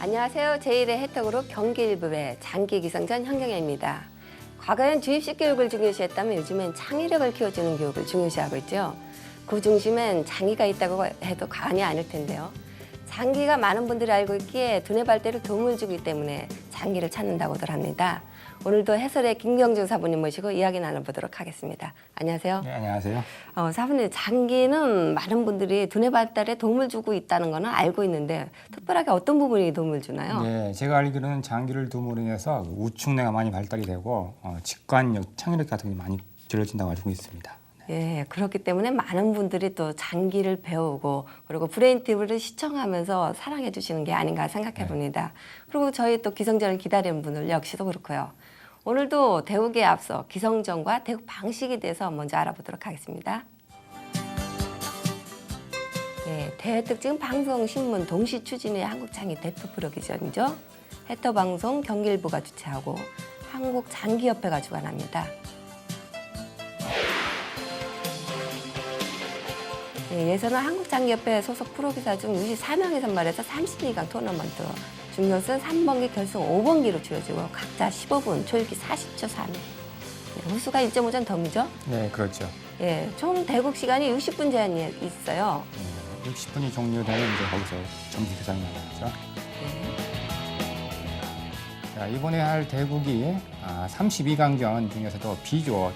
안녕하세요. 제1의 혜택으로 경기 일부의 장기 기성전 현경혜입니다. 과거엔 주입식 교육을 중요시했다면 요즘엔 창의력을 키워주는 교육을 중요시하고 있죠. 그 중심엔 장기가 있다고 해도 과언이 아닐 텐데요. 장기가 많은 분들이 알고 있기에 두뇌 발달에 도움을 주기 때문에 장기를 찾는다고들 합니다. 오늘도 해설의 김경준 사부님 모시고 이야기 나눠보도록 하겠습니다. 안녕하세요. 네, 안녕하세요. 사부님, 장기는 많은 분들이 두뇌 발달에 도움을 주고 있다는 거는 알고 있는데 특별하게 어떤 부분이 도움을 주나요? 네, 제가 알기로는 장기를 둠으로 인해서 우측뇌가 많이 발달이 되고 직관력, 창의력 같은 게 많이 길러진다고 알고 있습니다. 예, 그렇기 때문에 많은 분들이 또 장기를 배우고 그리고 브레인 TV를 시청하면서 사랑해 주시는 게 아닌가 생각해 봅니다. 그리고 저희 또 기성전을 기다리는 분들 역시도 그렇고요. 오늘도 대국에 앞서 기성전과 대국 방식에 대해서 먼저 알아보도록 하겠습니다. 예, 대특징 방송 신문 동시 추진의 한국장기 대표 프로기전이죠. 해터방송 경기일보가 주최하고 한국장기협회가 주관합니다. 예선은 한국장기협회 소속 프로기사 중 64명이 선발해서 32강 토너먼트 준결승 3번기 결승 5번기로 치러지고 각자 15분 초읽기 40초 3회 후수가 1.5점 덤이죠? 네, 그렇죠. 예, 총 대국 시간이 60분 제한이 있어요. 60분이 종료되면 이제 거기서 점수 계산이 나가죠. 자, 이번에 할 대국이 32강전 중에서도 B조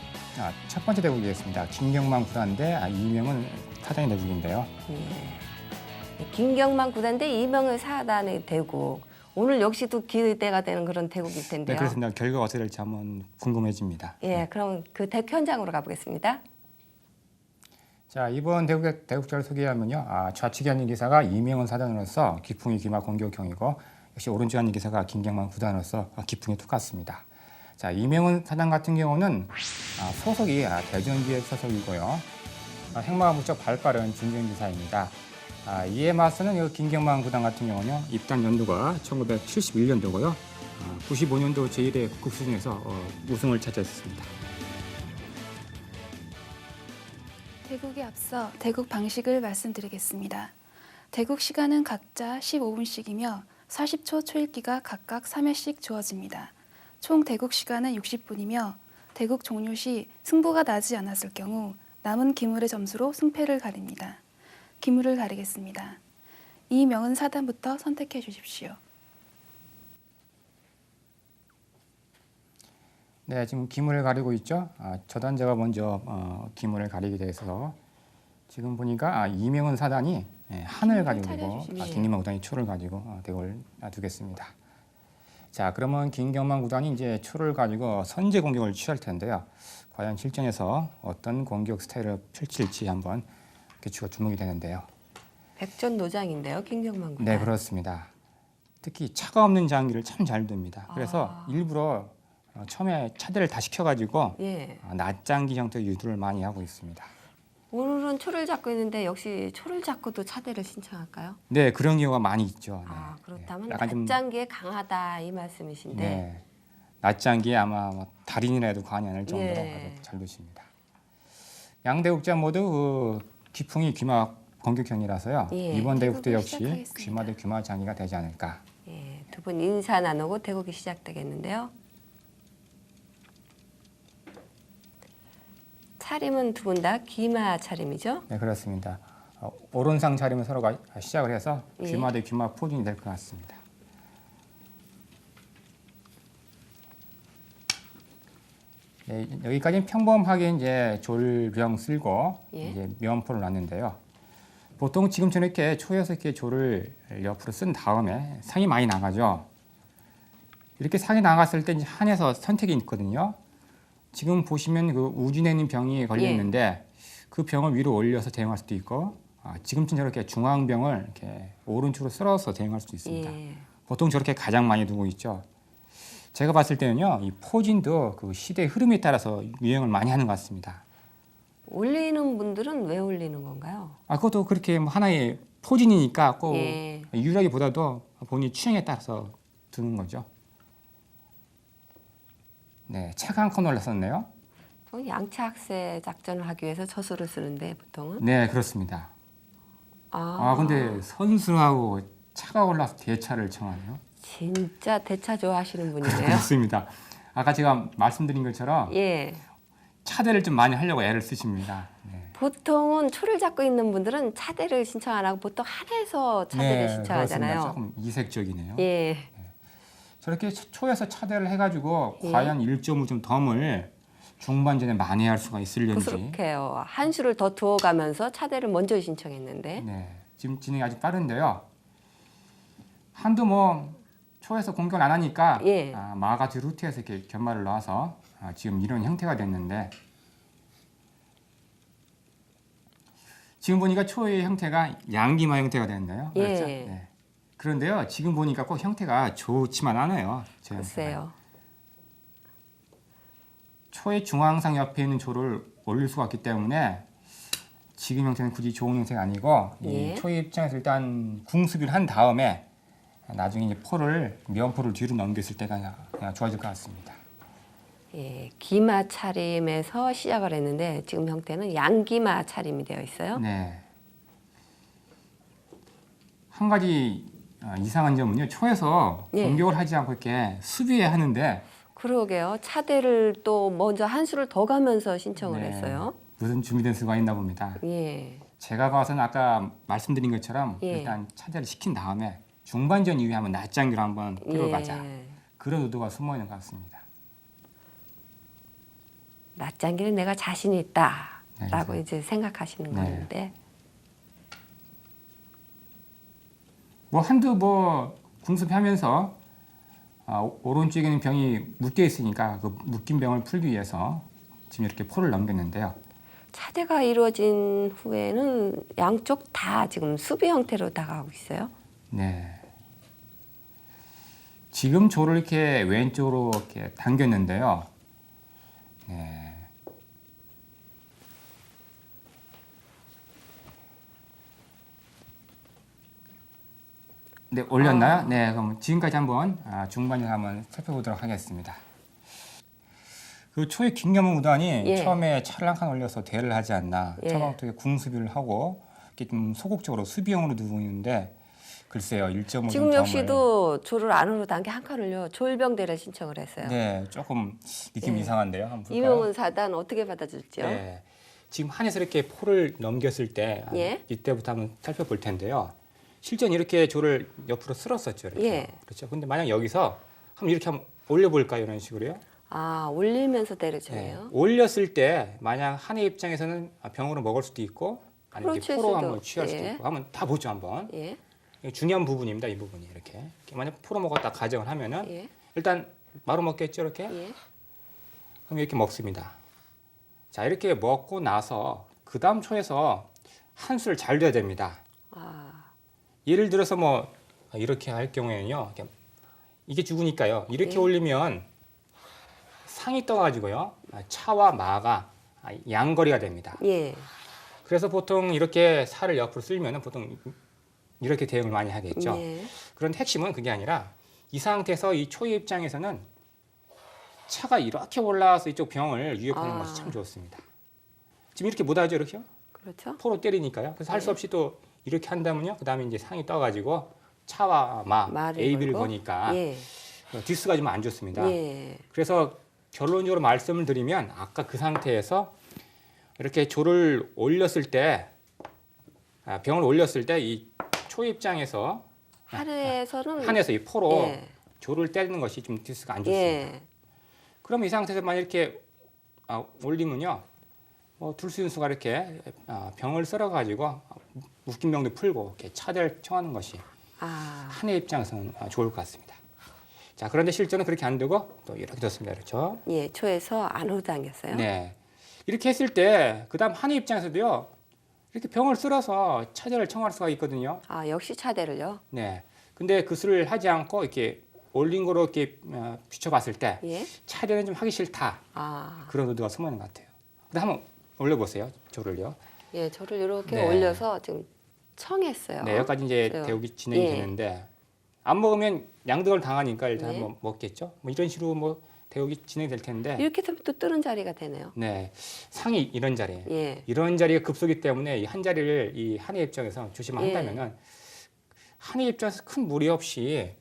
첫 번째 대국이겠습니다. 김경만 구단 대 이명은 사단의 대국인데요. 예. 김경만 구단 대 이명을 사단의 대국. 오늘 역시 또 기대가 되는 그런 대국일 텐데요. 네, 그렇습니다. 결과가 어떻게 될지 한번 궁금해집니다. 예, 그럼 그 대국 현장으로 가보겠습니다. 자, 이번 대국전을 소개하면요. 좌측에 앉은 기사가 이명은 사단으로서 기풍이 기마 공격형이고 역시 오른쪽에 앉은 기사가 김경만 구단으로서 기풍이 똑같습니다. 자, 이명은 사단 같은 경우는 소속이 대전기획 소속이고요. 행마가 무척 발빠른 중견기사입니다. 이에 맞서는 김경만 구단 같은 경우는요. 입단 연도가 1971년도고요. 95년도 제1회 국수중에서 우승을 차지했습니다. 대국에 앞서 대국 방식을 말씀드리겠습니다. 대국 시간은 각자 15분씩이며 40초 초읽기가 각각 3회씩 주어집니다. 총 대국 시간은 60분이며 대국 종료 시 승부가 나지 않았을 경우 남은 기물의 점수로 승패를 가립니다. 기물을 가리겠습니다. 이명은 사단부터 선택해 주십시오. 네, 지금 기물을 가리고 있죠. 저단자가 먼저 기물을 가리게 돼서 지금 보니까 이명은 사단이 한을 가지고 있고 김경만 구단이 초를 가지고 대국을 두겠습니다. 자, 그러면 김경만 구단이 이제 초를 가지고 선제 공격을 취할 텐데요. 과연 실전에서 어떤 공격 스타일을 펼칠지 한번 주목이 되는데요. 백전노장인데요, 김경만 구단. 네, 그렇습니다. 특히 차가 없는 장기를 참 잘 둡니다. 그래서 일부러 처음에 차대를 다 시켜가지고 낮장기 형태의 유도를 많이 하고 있습니다. 오늘은 초를 잡고 있는데 역시 초를 잡고도 차대를 신청할까요? 네, 그런 경우가 많이 있죠. 네. 그렇다면 약간 낮장기에 강하다 이 말씀이신데. 네, 낮장기에 아마 달인이라도 과언이 아닐 정도로 아주 잘 두십니다. 양대국자 모두 기풍이 귀마 공격형이라서요. 이번 대국도 역시 시작하겠습니다. 귀마 대 귀마 장기가 되지 않을까. 예, 두 분 인사 나누고 대국이 시작되겠는데요. 차림은 두 분 다 귀마 차림이죠? 네, 그렇습니다. 오른상 차림을 서로가 시작을 해서 귀마 대 귀마 포진이 될 것 같습니다. 네, 여기까지는 평범하게 이제 졸병 쓸고 이제 면포를 놨는데요. 보통 지금처럼 이렇게 초에서 이렇게 조를 옆으로 쓴 다음에 상이 많이 나가죠. 이렇게 상이 나갔을 때 이제 한에서 선택이 있거든요. 지금 보시면 그 우진에 있는 병이 걸려 있는데 그 병을 위로 올려서 대응할 수도 있고 지금처럼 저렇게 중앙병을 이렇게 오른쪽으로 쓸어서 대응할 수도 있습니다. 보통 저렇게 가장 많이 두고 있죠. 제가 봤을 때는요, 이 포진도 그 시대의 흐름에 따라서 유행을 많이 하는 것 같습니다. 올리는 분들은 왜 올리는 건가요? 그것도 그렇게 뭐 하나의 포진이니까 꼭 유일하기보다도 본인 취향에 따라서 두는 거죠. 네, 책 한 권 올랐었네요. 양치 학세 작전을 하기 위해서 저수를 쓰는데 보통은? 네, 그렇습니다. 근데 선수하고 차가 올라서 대차를 청하네요. 진짜 대차 좋아하시는 분이네요. 그렇습니다. 아까 제가 말씀드린 것처럼 예. 차대를 좀 많이 하려고 애를 쓰십니다. 네. 보통은 초를 잡고 있는 분들은 차대를 신청 안 하고 보통 한해서 차대를 신청하잖아요. 그렇습니다. 조금 이색적이네요. 예. 저렇게 초에서 차대를 해가지고 예. 과연 1.5점 덤을 중반전에 만회할 수가 있을는지. 그렇게요. 한 수를 더 두어가면서 차대를 먼저 신청했는데. 네, 지금 진행이 아주 빠른데요. 한두 뭐 초에서 공격을 안 하니까 예. 마가 뒤 루트에서 이렇게 견마를 놔서 지금 이런 형태가 됐는데 지금 보니까 초의 형태가 양기마 형태가 됐나요? 예. 그렇죠? 네. 그런데요, 지금 보니까 꼭 형태가 좋지만 않아요. 제 형태가. 글쎄요. 초의 중앙상 옆에 있는 조를 올릴 수가 없기 때문에 지금 형태는 굳이 좋은 형태가 아니고 예. 이 초의 입장에서 일단 궁수비를 한 다음에 나중에 이제 미연포를 뒤로 넘겼을 때가 그냥 좋아질 것 같습니다. 예, 기마 차림에서 시작을 했는데 지금 형태는 양기마 차림이 되어 있어요. 네. 한 가지 이상한 점은요, 초에서 예. 공격을 하지 않고 이렇게 수비해야 하는데 그러게요. 차대를 또 먼저 한 수를 더 가면서 신청을 네, 했어요. 무슨 준비된 수가 있나 봅니다. 예. 제가 봐서는 아까 말씀드린 것처럼 예. 일단 차대를 시킨 다음에 중반전 이후에 한번 낮장기로 한번 끌어가자. 예. 그런 의도가 숨어 있는 것 같습니다. 낮장기는 내가 자신이 있다라고 네, 이제 생각하시는 네. 거는데 뭐 한두 궁습하면서 오른쪽에는 병이 묶여 있으니까 그 묶인 병을 풀기 위해서 지금 이렇게 포를 넘겼는데요. 차대가 이루어진 후에는 양쪽 다 지금 수비 형태로 다가가고 있어요. 네. 지금 조를 이렇게 왼쪽으로 이렇게 당겼는데요. 네. 네, 올렸나요? 네, 그럼 지금까지 한번 중반전 한번 살펴보도록 하겠습니다. 그 초의 김겸은 구단이 예. 처음에 차를 한 칸 올려서 대를 하지 않나. 예. 처음부터 궁수비를 하고 이렇게 좀 소극적으로 수비형으로 두고 있는데 글쎄요, 1.5점 지금 역시도 조를 안으로 당겨 한 칸을요. 조일병대를 신청을 했어요. 네, 조금 느낌 예. 이상한데요. 한번 볼까요? 이명훈 사단 어떻게 받아줄지요? 네, 지금 한에서 이렇게 포를 넘겼을 때 예. 이때부터 한번 살펴볼 텐데요. 실전 이렇게 조를 옆으로 쓸었었죠. 이렇게. 예. 그렇죠. 근데 만약 여기서 한번 이렇게 한번 올려볼까요? 이런 식으로요. 아, 올리면서 네. 때려주네요. 올렸을 때 만약 한의 입장에서는 병으로 먹을 수도 있고 아니면 이렇게 그렇죠, 포로 수도. 한번 취할 수도 예. 있고 한번 다 보죠 한번. 예, 이게 중요한 부분입니다. 이 부분이 이렇게 만약 포로 먹었다 가정을 하면은 예, 일단 바로 먹겠죠 이렇게. 예. 그럼 이렇게 먹습니다. 자 이렇게 먹고 나서 그 다음 초에서 한 수를 잘 둬야 됩니다. 아, 예를 들어서 뭐 이렇게 할 경우에는요. 이게 죽으니까요. 이렇게 예. 올리면 상이 떠가지고요. 차와 마가 양거리가 됩니다. 예. 그래서 보통 이렇게 살을 옆으로 쓸면 보통 이렇게 대응을 많이 하겠죠. 예. 그런데 핵심은 그게 아니라 이 상태에서 이 초의 입장에서는 차가 이렇게 올라와서 이쪽 병을 유협하는 것이 참 좋습니다. 지금 이렇게 못하죠, 이렇게요? 그렇죠. 포로 때리니까요. 그래서 할 수 네. 없이 또 이렇게 한다면요. 그 다음에 이제 상이 떠가지고 차와 말을 AB를 걸고? 보니까 예. 뒷수가 좀 안 좋습니다. 예. 그래서 결론적으로 말씀을 드리면 아까 그 상태에서 이렇게 조를 올렸을 때 병을 올렸을 때 이 초 입장에서 한에서는 이 포로 예. 조를 때리는 것이 좀 뒷수가 안 좋습니다. 예. 그럼 이 상태에서 만약 이렇게 올리면요, 둘수윤수가 이렇게 병을 썰어 가지고 묶인 병도 풀고 이렇게 차대를 청하는 것이 아, 한의 입장에서는 좋을 것 같습니다. 자 그런데 실전은 그렇게 안 되고 또 이렇게 뒀습니다, 그렇죠? 예. 초에서 안으로 당겼어요. 네, 이렇게 했을 때 그다음 한의 입장에서도요, 이렇게 병을 쓸어서 차대를 청할 수가 있거든요. 아, 역시 차대를요. 네, 근데 그 수를 하지 않고 이렇게 올린 거로 이렇게 비춰봤을 때 예. 차대는 좀 하기 싫다. 아, 그런 의도가 숨어 있는 것 같아요. 근데 한번 올려보세요, 조를요. 예. 저를 이렇게 네. 올려서 지금 청했어요. 네, 여기까지 이제 그래요. 대우기 진행이 예. 되는데 안 먹으면 양득을 당하니까 일단 네. 한번 먹겠죠. 뭐 이런 식으로 뭐 대우기 진행이 될 텐데. 이렇게 되면 또 뜨는 자리가 되네요. 네, 상이 이런 자리예요. 예. 이런 자리가 급소기 때문에 이 한 자리를 이 한의 입장에서 조심한다면은 한의 입장에서 큰 무리 없이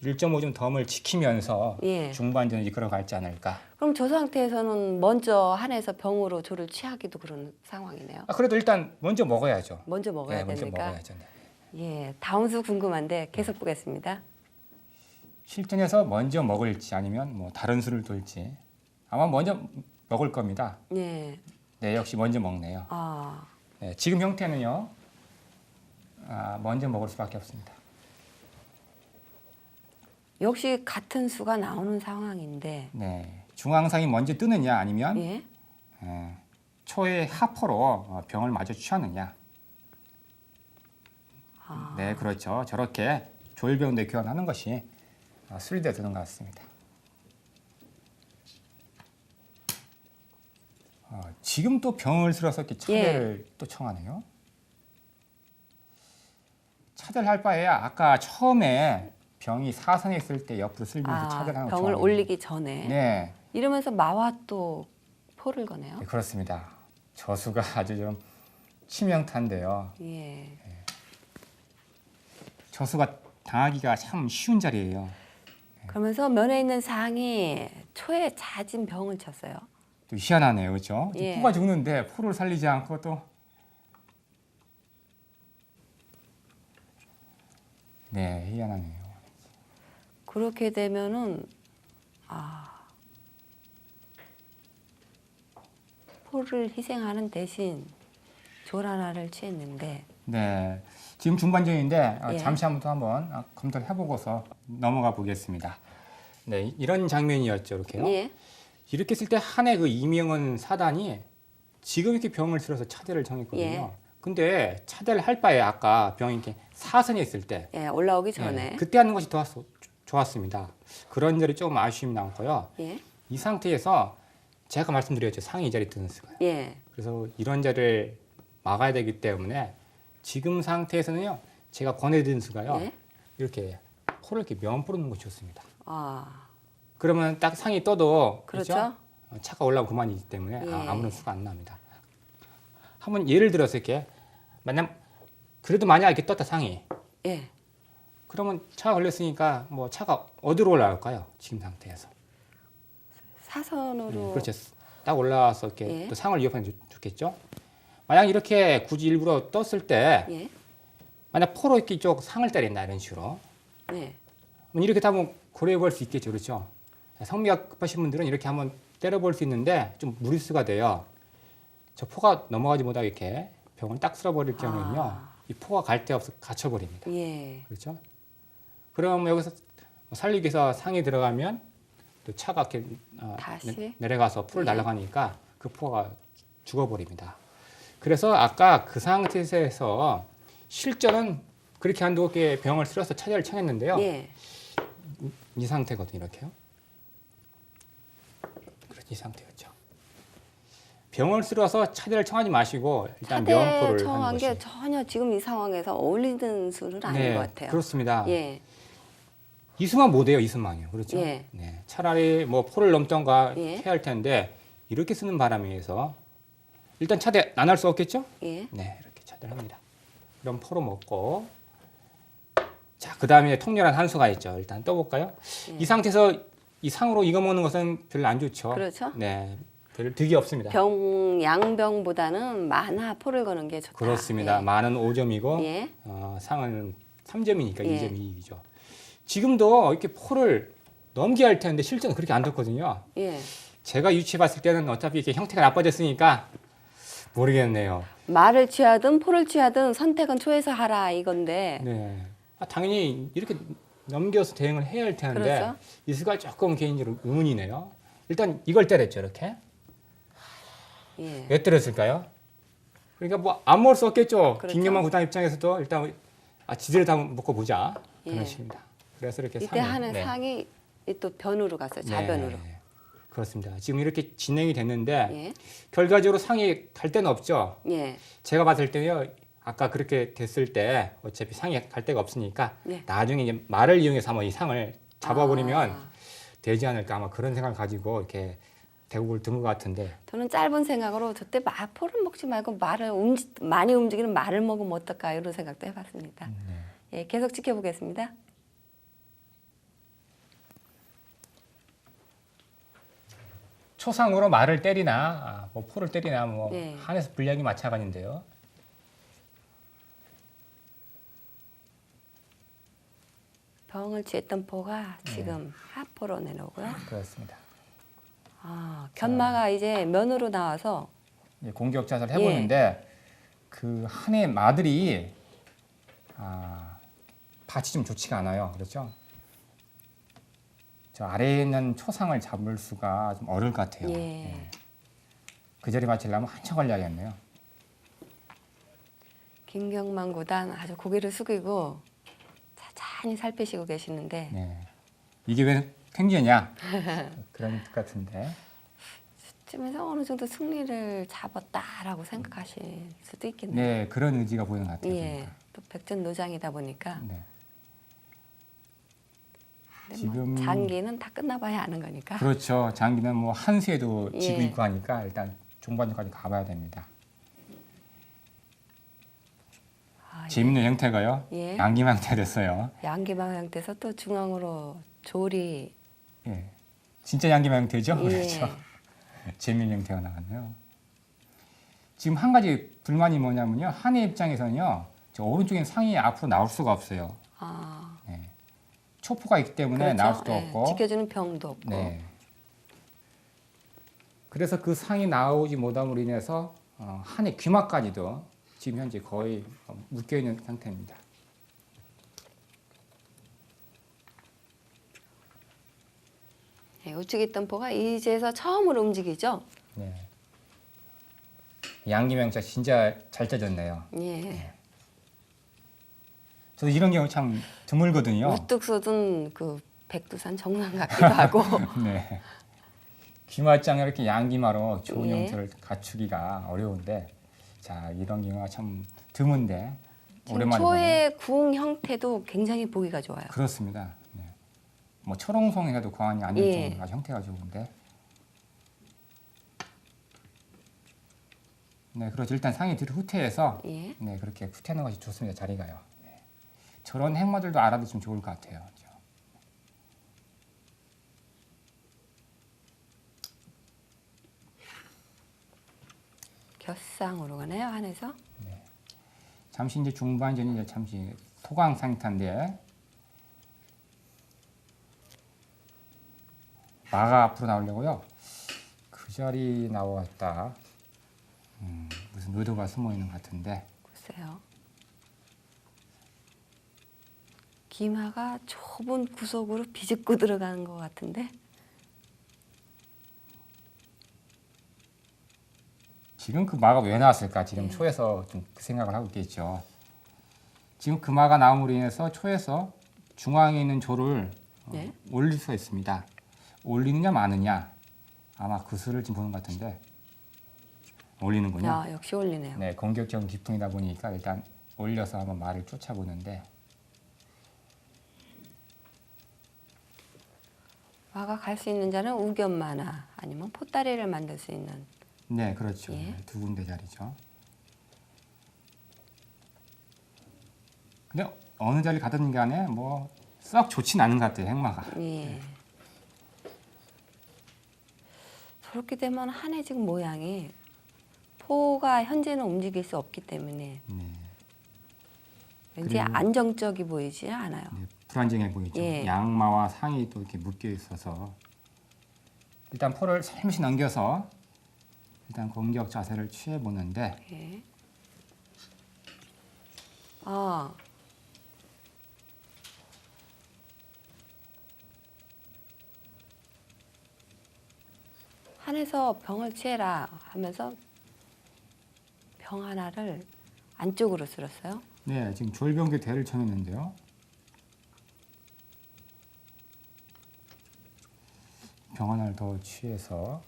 1.5점 덤을 지키면서 예. 중반전을 이끌어갈지 않을까. 그럼 저 상태에서는 먼저 한에서 병으로 조를 취하기도 그런 상황이네요. 그래도 일단 먼저 먹어야죠. 먼저 먹어야 네, 먼저 되니까. 먹어야죠. 네. 예, 다음 수 궁금한데 계속 보겠습니다. 실전에서 먼저 먹을지 아니면 뭐 다른 수를 둘지 아마 먼저 먹을 겁니다. 예. 네, 역시 먼저 먹네요. 아, 네, 지금 형태는요. 먼저 먹을 수밖에 없습니다. 역시 같은 수가 나오는 상황인데. 네, 중앙상이 먼저 뜨느냐 아니면 예. 초의 하포로 병을 마저 취하느냐. 네, 그렇죠. 저렇게 조일병대 교환하는 것이 수리되어 드는 것 같습니다. 지금 또 병을 쓸어서 이렇게 차대를 또 청하네요. 차대를 할 바에야 아까 처음에 병이 사선에 있을 때 옆으로 쓸면서 차대를 하는 거 병을 좋아하네요. 올리기 전에. 네, 이러면서 마와 또 포를 거네요. 네, 그렇습니다. 저수가 아주 좀 치명타인데요. 예. 저수가 당하기가 참 쉬운 자리예요. 그러면서 면에 있는 상이 초에 잦은 병을 쳤어요. 또 희한하네요, 그렇죠? 예. 포가 죽는데 포를 살리지 않고 또 네, 희한하네요. 그렇게 되면은 포를 희생하는 대신 졸 하나를 취했는데. 네, 지금 중반전인데 예. 잠시 한번 검토를 해보고서 넘어가 보겠습니다. 네, 이런 장면이었죠, 이렇게요. 예. 이렇게 했을 때 한해 그 이명은 사단이 지금 이렇게 병을 실어서 차대를 정했거든요. 예. 근데 차대를 할 바에 아까 병이 이렇게 사선에 있을 때 예, 올라오기 전에. 그때 하는 것이 더 좋았습니다. 그런 점이 조금 아쉬움이 남고요. 예. 이 상태에서 제가 말씀드렸죠. 상위 이 자리 드는 수가. 예. 그래서 이런 자리를 막아야 되기 때문에 지금 상태에서는요. 제가 권해드린 수가요. 예. 이렇게 포를 이렇게 면포로 넣는 것이 좋습니다. 아, 그러면 딱 상이 떠도 그렇죠. 차가 올라오고 그만이기 때문에 예. 아무런 수가 안 납니다. 한번 예를 들어서 이렇게 만약 이렇게 떴다 상이 예. 그러면 차가 걸렸으니까 뭐 차가 어디로 올라올까요? 지금 상태에서. 사선으로. 그렇죠. 딱 올라와서 이렇게 예. 또 상을 위협하면 좋겠죠. 만약 이렇게 굳이 일부러 떴을 때 예. 만약 포로 이렇게 이쪽 상을 때린다 이런 식으로 예. 그럼 이렇게 하면 고려해볼 수 있겠죠. 그렇죠. 성미가 급하신 분들은 이렇게 한번 때려볼 수 있는데 좀 무리수가 돼요. 저 포가 넘어가지 못하게 이렇게 병을 딱 쓸어버릴 경우는요. 이 포가 갈 데 없어 갇혀버립니다. 예. 그렇죠. 그럼 여기서 살리기 위해서 상에 들어가면 또 차가 이렇게 다시? 내려가서 풀을 예. 날아가니까 그 포가 죽어버립니다. 그래서 아까 그 상태에서 실전은 그렇게 한두 개 병을 쓸어서 차대를 청했는데요. 예. 이 상태거든요. 이렇게요. 그렇죠. 이 상태였죠. 병을 쓸어서 차대를 청하지 마시고 일단 차대 면포를 청한 하는 게 것이. 전혀 지금 이 상황에서 어울리는 수는 아닌 것 같아요. 그렇습니다. 예. 이수만 못해요. 이수만이요. 그렇죠. 예. 네. 차라리 뭐 포를 넘던가 예. 해야 할 텐데 이렇게 쓰는 바람에 의해서 일단 차대 안 할 수 없겠죠? 예. 네, 이렇게 차대를 합니다. 그럼 포로 먹고 자, 그다음에 통렬한 한 수가 있죠. 일단 떠볼까요? 예. 이 상태에서 이 상으로 익어 먹는 것은 별로 안 좋죠. 그렇죠. 네, 별 득이 없습니다. 양병보다는 만화 포를 거는 게 좋다. 그렇습니다. 만은 5점이고 예. 상은 3점이니까 예. 2점 이익이죠. 지금도 이렇게 포를 넘겨야 할 텐데 실제는 그렇게 안 떴거든요. 예. 제가 유추해 봤을 때는 어차피 이렇게 형태가 나빠졌으니까 모르겠네요. 말을 취하든 포를 취하든 선택은 초에서 하라 이건데. 네. 당연히 이렇게 넘겨서 대응을 해야 할 텐데 그렇죠. 이수가 조금 개인적으로 의문이네요. 일단 이걸 때렸죠, 이렇게. 예. 왜 때렸을까요? 그러니까 뭐 안 먹을 수 없겠죠. 그렇죠. 김영만 구단 입장에서도 일단 지지를 다 먹고 보자 그런 예. 식입니다. 그래서 이렇게 이때 상을, 하는 네. 상이 또 변으로 갔어요. 자변으로. 네. 그렇습니다. 지금 이렇게 진행이 됐는데 예. 결과적으로 상이 갈 데는 없죠. 예. 제가 봤을 때요. 아까 그렇게 됐을 때 어차피 상이 갈 데가 없으니까 네. 나중에 이제 말을 이용해서 한번 이 상을 잡아버리면 아, 되지 않을까 아마 그런 생각을 가지고 이렇게 대국을 든 것 같은데 저는 짧은 생각으로 저때 포를 먹지 말고 많이 움직이는 말을 먹으면 어떨까 이런 생각도 해봤습니다. 예, 계속 지켜보겠습니다. 초상으로 말을 때리나 뭐 포를 때리나 뭐 네. 한에서 분량이 마찬가지인데요. 병을 취했던 포가 지금 하포로 내려오고요. 그렇습니다. 견마가 이제 면으로 나와서 이제 공격 자세를 해보는데 그 한의 마들이 밭이 좀 좋지가 않아요. 그렇죠? 저 아래에 있는 초상을 잡을 수가 좀 어려울 것 같아요. 예. 예. 그 자리 맞추려면 한참 걸려야겠네요. 김경만 구단 아주 고개를 숙이고 자잔히 살피시고 계시는데 네. 이게 왜 팽지냐? 그런 것 같은데. 쯤에서 어느 정도 승리를 잡았다라고 생각하실 수도 있겠네요. 네, 그런 의지가 보이는 것 같아요. 예, 또 백전노장이다 보니까 네. 근데 지금- 뭐 장기는 다 끝나봐야 아는 거니까. 그렇죠. 장기는 뭐 한수에도 지고 예. 있고 하니까 일단 종반전까지 가봐야 됩니다. 재밌는 형태가요. 예. 양기망 형태 됐어요. 양기방 형태에서 또 중앙으로 조리. 예. 진짜 양기망 형태죠. 예. 그렇죠. 재밌는 형태가 나왔네요. 지금 한 가지 불만이 뭐냐면요. 한의 입장에서는요. 저 오른쪽엔 상이 앞으로 나올 수가 없어요. 아, 네. 초포가 있기 때문에 그렇죠. 나올 수도 예, 없고. 지켜주는 병도 없고. 네. 그래서 그 상이 나오지 못함으로 인해서 한의 귀막까지도 지금 현재 거의 묶여 있는 상태입니다. 예, 우측에 있던 포가 이제서 처음으로 움직이죠. 네. 양기명자 진짜 잘 짜졌네요. 예. 저도 이런 경우 참 드물거든요. 우뚝 솟은 그 백두산 정상 같기도 하고. 네. 귀말장에 이렇게 양기마로 좋은 예. 형태를 갖추기가 어려운데, 자 이런 경우가 참 드문데 지금 오랜만에 보네요. 초의 궁 형태도 굉장히 보기가 좋아요. 그렇습니다. 네. 뭐 철옹성이라도 과언이 아닐 예. 정도가 형태가 좋은데. 네, 그렇죠. 일단 상이 뒤로 후퇴해서 예. 네 그렇게 후퇴하는 것이 좋습니다. 자리가요. 네. 저런 행마들도 알아두시면 좋을 것 같아요. 그죠? 곁상으로 가네요, 한에서. 잠시 이제 중반전이 이제 잠시 소강 상태인데 마가 앞으로 나오려고요. 그 자리 나왔다. 무슨 의도가 숨어 있는 것 같은데. 글쎄요. 기마가 좁은 구석으로 비집고 들어가는 것 같은데. 지금 그 마가 왜 나왔을까? 지금 초에서 좀 그 생각을 하고 있겠죠. 지금 그 마가 나옴으로 인해서 초에서 중앙에 있는 조를 네. 올릴 수가 있습니다. 올리느냐 마느냐 아마 그 수를 지금 보는 것 같은데 올리는군요. 야, 역시 올리네요. 네, 공격적인 기풍이다 보니까 일단 올려서 한번 말을 쫓아보는데 마가 갈 수 있는 자는 우견마나 아니면 포다리를 만들 수 있는. 네, 그렇죠. 예. 네, 두 군데 자리죠. 근데 어느 자리 가든 간에 뭐 썩 좋진 않은 것 같아요, 행마가. 예. 저렇게 되면 한해 지금 모양이 포가 현재는 움직일 수 없기 때문에 네, 왠지 그리고- 안정적이 보이지 않아요. 네, 불안정해 보이죠. 예. 양마와 상이 또 이렇게 묶여 있어서 일단 포를 살며시 넘겨서 일단 공격 자세를 취해 보는데 예. 아, 한에서 병을 취해라 하면서 병 하나를 안쪽으로 쓸었어요. 네, 지금 졸병대 대를 쳐냈는데요. 병 하나를 더 취해서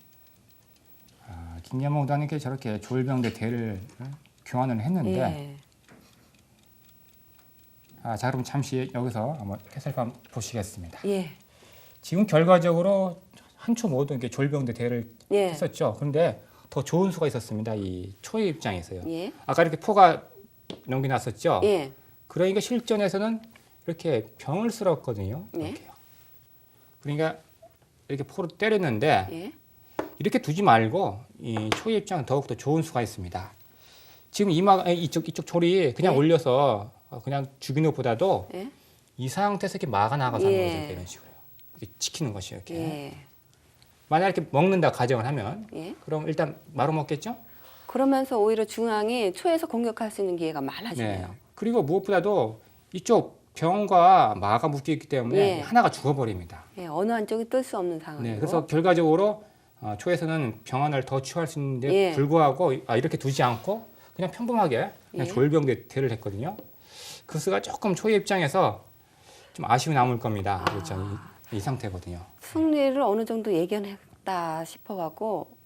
김야모 우단에게 저렇게 졸병대 대를 교환을 했는데 예. 자 그럼 잠시 여기서 한번 해설판 보시겠습니다. 예. 지금 결과적으로 한초 모두 이렇게 졸병대 대를 예. 했었죠. 그런데 더 좋은 수가 있었습니다. 이 초의 입장에서요. 예. 아까 이렇게 포가 넘겨놨었죠. 예. 그러니까 실전에서는 이렇게 병을 쓸었거든요. 네. 이렇게요. 그러니까 이렇게 포로 때렸는데 예. 이렇게 두지 말고 이 초의 입장은 더욱더 좋은 수가 있습니다. 지금 이쪽 졸이 그냥 예. 올려서 그냥 죽이는 것보다도 예. 이 상태에서 이렇게 막아 나가서 하는 예. 거죠. 이런 식으로 이렇게 지키는 것이요. 이렇게. 예. 만약 이렇게 먹는다 가정을 하면 예. 그럼 일단 마루 먹겠죠? 그러면서 오히려 중앙이 초에서 공격할 수 있는 기회가 많아지네요. 그리고 무엇보다도 이쪽 병과 마가 묶여 있기 때문에 예. 하나가 죽어버립니다. 예, 어느 한쪽이 뜰 수 없는 상황이고. 네, 그래서 결과적으로 초에서는 병 하나를 더 취할 수 있는데 예. 불구하고 이렇게 두지 않고 그냥 평범하게 그냥 예. 조혈병대를 했거든요. 그 수가 조금 초의 입장에서 좀 아쉬움이 남을 겁니다. 그렇죠. 이 상태거든요. 승리를 어느 정도 예견했다 싶어갖고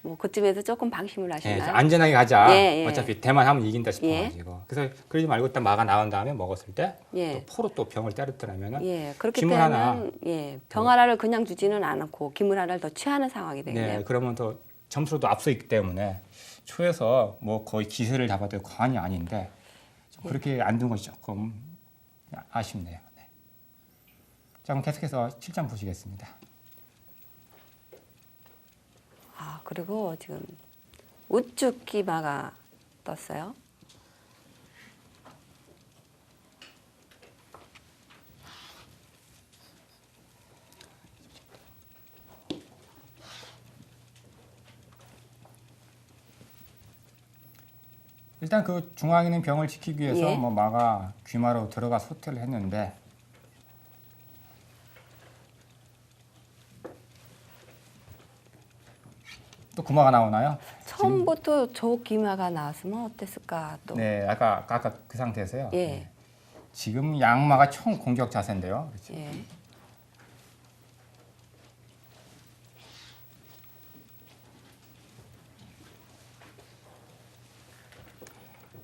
뭐 그쯤에서 조금 방심을 예, 하시나요? 안전하게 가자. 예, 예. 어차피 대만 하면 이긴다 싶어가지고. 그래서 그러지 말고 일단 마가 나온 다음에 먹었을 때 예. 또 포로 또 병을 때렸더라면은 예, 그렇기 기물 때문에 하나. 예, 병 하나를 그냥 주지는 않고 기물 하나를 더 취하는 상황이 되겠네요. 네, 그러면 더 점수로도 앞서 있기 때문에 초에서 뭐 거의 기세를 잡아도 과언이 아닌데 좀 그렇게 안 둔 것이 조금 아쉽네요. 네. 자, 그럼 계속해서 7장 보시겠습니다. 아, 그리고 지금 우측 기마가 떴어요. 일단 그 중앙에 있는 병을 지키기 위해서 예. 뭐 마가 귀마로 들어가 소태를 했는데 또 구마가 나오나요? 처음부터 저 기마가 나왔으면 어땠을까 또. 네, 아까 그 상태에서요. 예. 네. 지금 양마가 총 공격 자세인데요. 그렇죠? 예.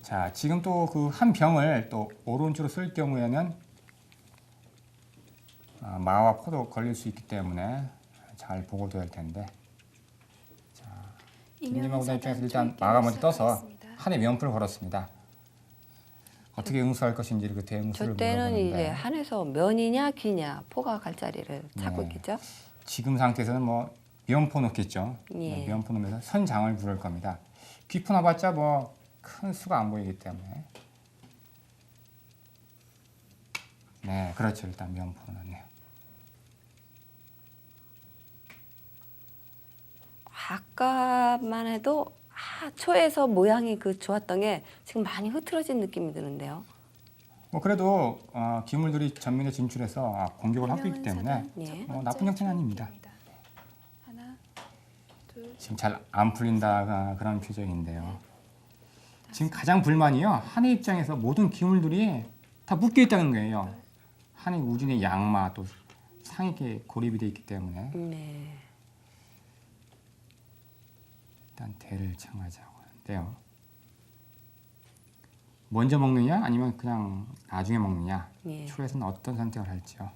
자, 지금 또 그 한 병을 또 오른쪽으로 쓸 경우에는 마와 포도 걸릴 수 있기 때문에 잘 보고 둬야 할 텐데. 김진만 구단 입장에서 일단 마가 먼저 떠서 한해 면풀을 걸었습니다. 어떻게 응수할 것인지 그 대응수를 저 때는 물어보는데 이제 한에서 면이냐 귀냐 포가 갈 자리를 찾고 네. 있겠죠. 지금 상태에서는 뭐 면포 놓겠죠. 예. 네, 면포 놓으면서 선장을 부를 겁니다. 귀포 놔봤자 뭐 큰 수가 안 보이기 때문에 네, 그렇죠. 일단 면포 넣네요. 아까만 해도 초에서 모양이 그 좋았던 게 지금 많이 흐트러진 느낌이 드는데요. 뭐 그래도 기물들이 전면에 진출해서 공격을 하고 있기 때문에 예. 뭐 나쁜 형태는 아닙니다. 하나, 둘, 지금 잘 안 풀린다 그런 표정인데요. 지금 가장 불만이요. 한해 입장에서 모든 기물들이 다 묶여 있다는 거예요. 한해 우진의 양마 또 상익에 고립이 돼 있기 때문에 네. 일단 대를 청하자고 하는데요. 먼저 먹느냐 아니면 그냥 나중에 먹느냐. 예. 초에서는 어떤 선택을 할지요.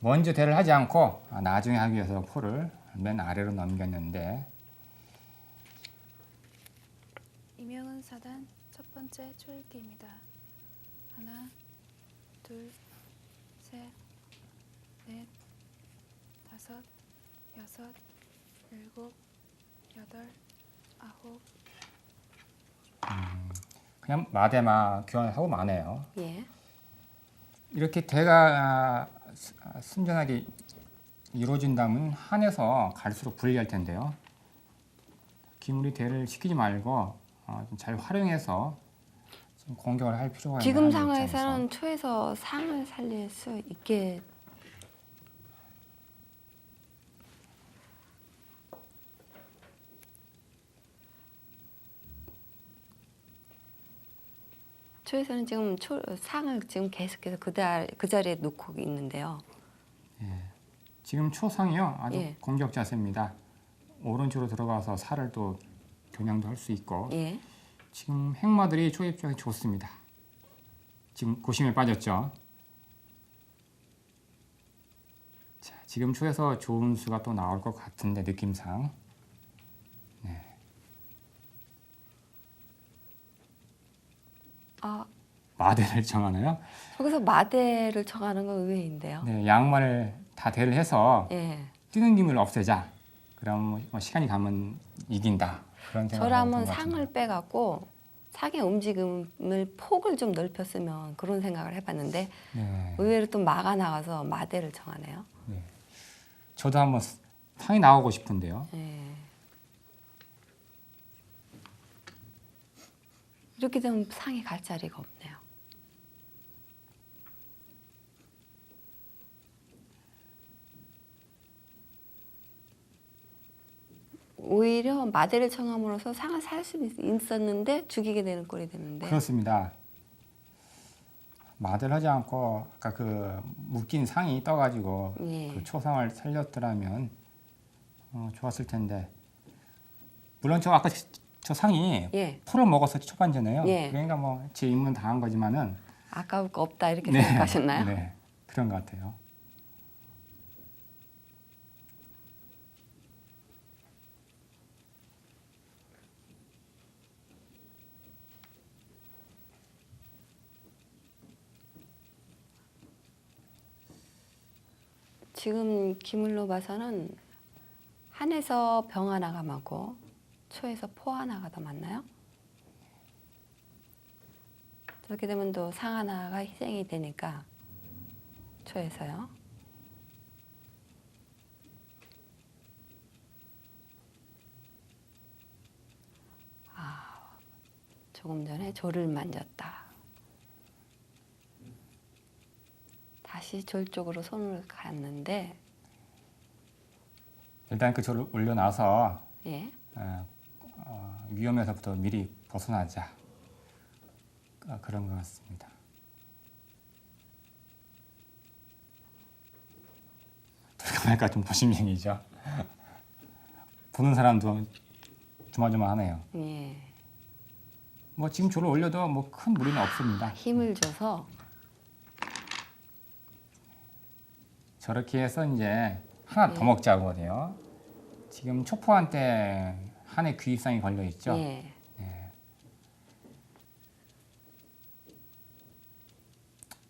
먼저 대를 하지 않고 나중에 하기 위해서 포를 맨 아래로 넘겼는데 이명은 사단 첫 번째 초읽기입니다. 하나, 둘, 셋, 넷, 다섯, 여섯, 일곱, 여덟, 아홉. 그냥 마대마 교환하고 마네요. 예. 이렇게 대가 순전하게 이루어진다면 한에서 갈수록 불리할 텐데요. 기물이 대를 시키지 말고 좀 잘 활용해서 좀 공격을 할 필요가 있는 지금 한의 상황에서는 입장에서. 초에서 상을 살릴 수 있게 초에서는 지금 상을 지금 계속해서 그 자리에 놓고 있는데요. 지금 초상이요 아주 예. 공격 자세입니다. 오른쪽으로 들어가서 살을 또 겨냥도 할 수 있고 예. 지금 행마들이 초 입장이 좋습니다. 지금 고심에 빠졌죠. 자, 지금 초에서 좋은 수가 또 나올 것 같은데 느낌상. 아, 마대를 정하나요? 저기서 마대를 정하는 건 의외인데요. 네, 양만을 다 대를 해서 예. 뛰는 힘을 없애자. 그럼 뭐 시간이 가면 이긴다. 그런 생각을 저라면 하는 것 같은데. 상을 빼갖고 상의 움직임을 폭을 좀 넓혔으면 그런 생각을 해봤는데 네. 의외로 또 마가 나가서 마대를 정하네요. 네. 저도 한번 상이 나오고 싶은데요. 예. 이렇게 되면 상이 갈 자리가 없네요. 오히려 마대를 청함으로써 상을 살 수 있었는데 죽이게 되는 꼴이 되는데. 그렇습니다. 마대를 하지 않고 아까 그 묶인 상이 떠가지고 예. 그 초상을 살렸더라면 좋았을 텐데. 물론 저 아까 저 상이 예. 풀을 먹어서 초반전에요. 예. 그러니까 뭐 제 임무는 다 한 거지만은 아까울 거 없다 이렇게 생각하셨나요? 네, 그런 것 같아요. 지금 기물로 봐서는 한에서 병 하나가 많고 초에서 포 하나가 더 많나요? 저렇게 되면 또 상 하나가 희생이 되니까 초에서요. 아, 조금 전에 조를 만졌다. 다시 졸 쪽으로 손을 갔는데 일단 그 조를 올려놔서 예. 위험에서부터 미리 벗어나자. 그런 것 같습니다. 들어가니까 좀 도심행이죠. 보는 사람도 조마조마하네요. 예. 뭐 지금 조를 올려도 뭐 큰 무리는 없습니다. 힘을 줘서 저렇게 해서 이제 하나 더 먹자거든요. 지금 초포한테 한해 귀입상이 걸려 있죠. 예.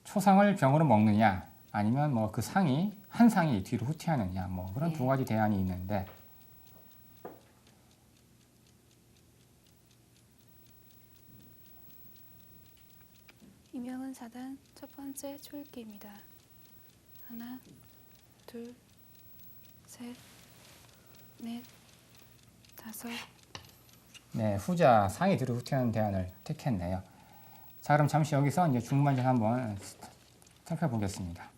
초상을 병으로 먹느냐, 아니면 뭐 그 상이 한 상이 뒤로 후퇴하느냐, 뭐 그런 두 가지 대안이 있는데. 이명은 4단 첫 번째 초읽기입니다. 하나, 둘, 셋, 넷, 다섯. 네, 후자 상이 뒤로 후퇴하는 대안을 택했네요. 자, 그럼 잠시 여기서 이제 중반전 한번 살펴보겠습니다.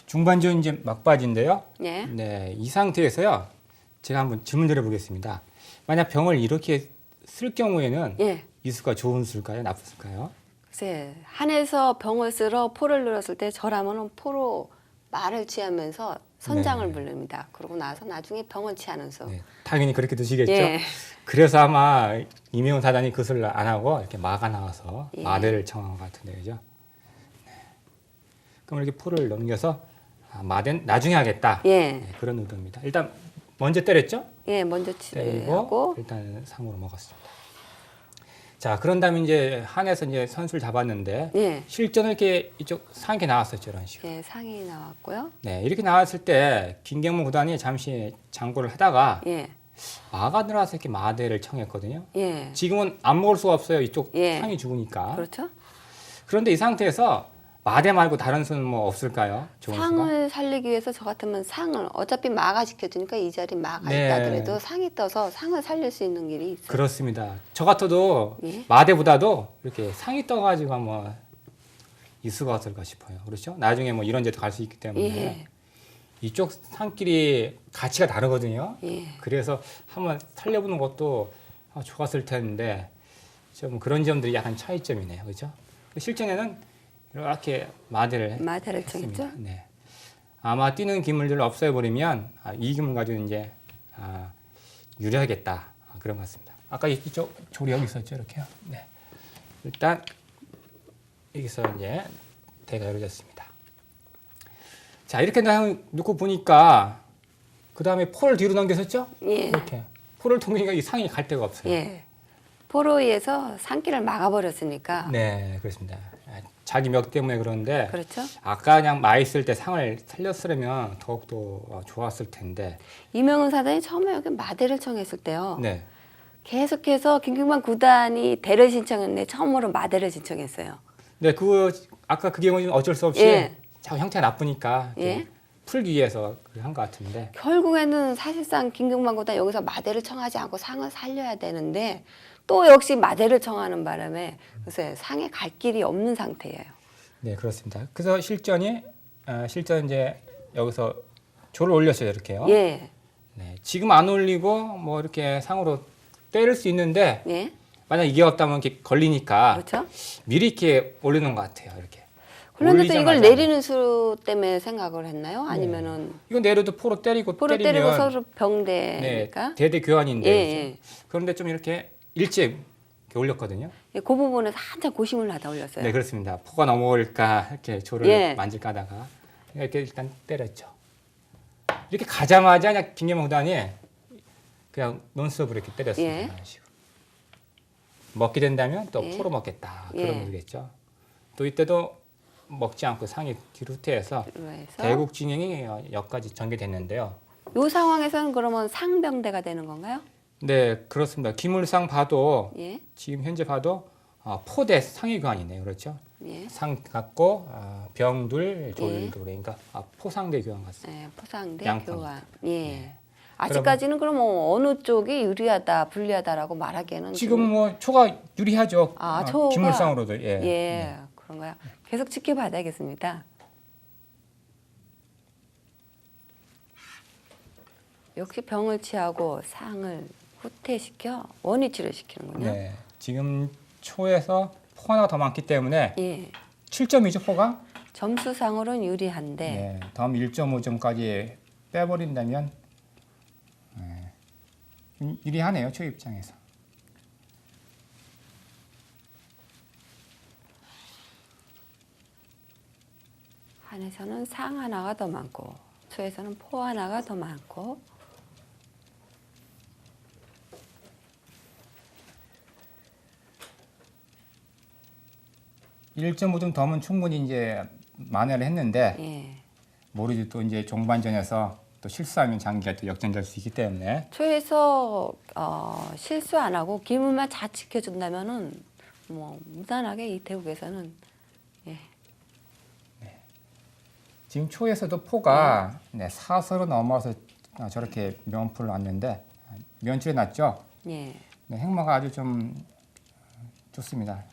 중반전 이제 막바지인데요. 예. 네, 이 상태에서요, 제가 한번 질문 드려보겠습니다. 만약 병을 이렇게 쓸 경우에는 예. 이 수가 좋은 수일까요, 나쁜 수일까요? 글쎄, 한에서 병을 쓰러 포를 늘었을 때 저라면은 포로 말을 취하면서 선장을 네. 부릅니다. 그러고 나서 나중에 병을 취하는 수. 네, 당연히 그렇게 드시겠죠. 예. 그래서 아마 이명훈 사단이 그것을 안 하고 이렇게 마가 나와서 예. 마대를 청한 것 같은데, 그죠? 네. 그럼 이렇게 포를 넘겨서 마대는 나중에 하겠다. 예. 네, 그런 의도입니다. 일단 먼저 때렸죠? 예, 먼저 때리고 치하고 일단 상으로 먹었습니다. 자, 그런 다음에 이제 한에서 이제 선수를 잡았는데 예. 실전을 이렇게 이쪽 상에 나왔었죠, 이런 식으로. 예, 상이 나왔고요. 네, 이렇게 나왔을 때 김경문 구단이 잠시 장고를 하다가 예. 마가 들어와서 이렇게 마대를 청했거든요. 예. 지금은 안 먹을 수가 없어요. 이쪽 예. 상이 죽으니까. 그렇죠? 그런데 이 상태에서 마대 말고 다른 수는 뭐 없을까요? 좋은 수가? 상을 살리기 위해서 저 같으면 상을 어차피 마가 지켜주니까 이 자리 마가 네. 있다 그래도 상이 떠서 상을 살릴 수 있는 길이 있어요. 그렇습니다. 저 같아도 예. 마대보다도 이렇게 상이 떠가지고 한번 이 수가 어떨까 싶어요. 그렇죠? 나중에 뭐 이런 데도 갈 수 있기 때문에 예. 이쪽 상끼리 가치가 다르거든요. 예. 그래서 한번 살려보는 것도 좋았을 텐데 좀 그런 점들이 약간 차이점이네요. 그렇죠? 실전에는 이렇게 마대를 마대를 했습니다. 청했죠? 네. 아마 뛰는 기물들을 없애버리면 이 기물 가지고 이제 유리하겠다 그런 것 같습니다. 아까 이쪽 조리 여기 있었죠, 이렇게요. 네. 일단 여기서 이제 대가 열어졌습니다. 자, 이렇게 놓고 보니까 그 다음에 포를 뒤로 넘겼었죠? 예. 이렇게 포를 통기니까 이 상이 갈 데가 없어요. 예. 포로 의해서 산길을 막아버렸으니까. 네, 그렇습니다. 자기 멱 때문에 그런데 그렇죠. 아까 그냥 마 있을 때 상을 살렸으면 더욱더 좋았을 텐데. 이명훈 사단이 처음에 여기 마대를 청했을 때요. 네. 계속해서 김경만 구단이 대를 신청했는데 처음으로 마대를 신청했어요. 네, 아까 그 경우는 어쩔 수 없이 예. 자꾸 형태가 나쁘니까 예. 풀기 위해서 한 것 같은데. 결국에는 사실상 김경만 구단 여기서 마대를 청하지 않고 상을 살려야 되는데 또 역시 마대를 청하는 바람에 그래서 상에 갈 길이 없는 상태예요. 네, 그렇습니다. 그래서 실전 이제 여기서 조를 올렸어요, 이렇게요. 예. 네, 지금 안 올리고 뭐 이렇게 상으로 때릴 수 있는데 예. 만약 이게 없다면 이렇게 걸리니까 그렇죠. 미리 이렇게 올리는 것 같아요, 이렇게. 그런데도 이걸 올리자마자. 내리는 수 때문에 생각을 했나요? 아니면은 이건 내려도 포로 때리고 포로 때리면 때리고 서로 네, 병대니까. 대대 교환인데. 예, 그렇죠? 그런데 좀 이렇게 일찍 이렇게 올렸거든요. 예, 그 부분에서 한참 고심을 하다 올렸어요. 네, 그렇습니다. 포가 넘어올까 이렇게 조를 예. 만질까 하다가 이렇게 일단 때렸죠. 이렇게 가자마자 그냥 김경만 구단이 그냥 논스톱으로 이렇게 때렸습니다. 예. 이런 식으로. 먹게 된다면 또 예. 포로 먹겠다. 예. 그런 거겠죠. 또 이때도 먹지 않고 상이 뒤로 후퇴해서 그래서 대국 진영이 여기까지 전개됐는데요. 이 상황에서는 그러면 상병대가 되는 건가요? 네, 그렇습니다. 기물상 봐도 예. 지금 현재 봐도 포대 상위 교환이네요. 그렇죠? 예. 상 같고 병둘, 예. 졸둘 그러니까 포상대 교환 같습니다. 네, 포상대 양파입니다. 교환. 예. 네. 아직까지는 그럼 어느 쪽이 유리하다, 불리하다라고 말하기에는 지금 좀- 뭐 초가 유리하죠. 초가 기물상으로도 예. 예, 그런가요? 계속 지켜봐야 되겠습니다. 역시 병을 취하고 상을 후퇴시켜 원위 치료시키는군요. 네. 지금 초에서 포가 하나가 더 많기 때문에 예. 7점이죠, 포가. 점수상으로는 유리한데 네. 다음 1.5점까지 빼버린다면 유리하네요, 초 입장에서. 한에서는 상 하나가 더 많고 초에서는 포 하나가 더 많고 1.5점 더면 충분히 이제 만회를 했는데 예. 모르지 또 이제 종반전에서 또 실수하면 장기가 또 역전될 수 있기 때문에 초에서 실수 안 하고 기물만 잘 지켜준다면은 뭐 무난하게 이 대국에서는 예. 지금 초에서도 포가 사서로 넘어서 저렇게 면포를 놨는데 면줄에 놨죠. 예. 네, 행마가 아주 좀 좋습니다.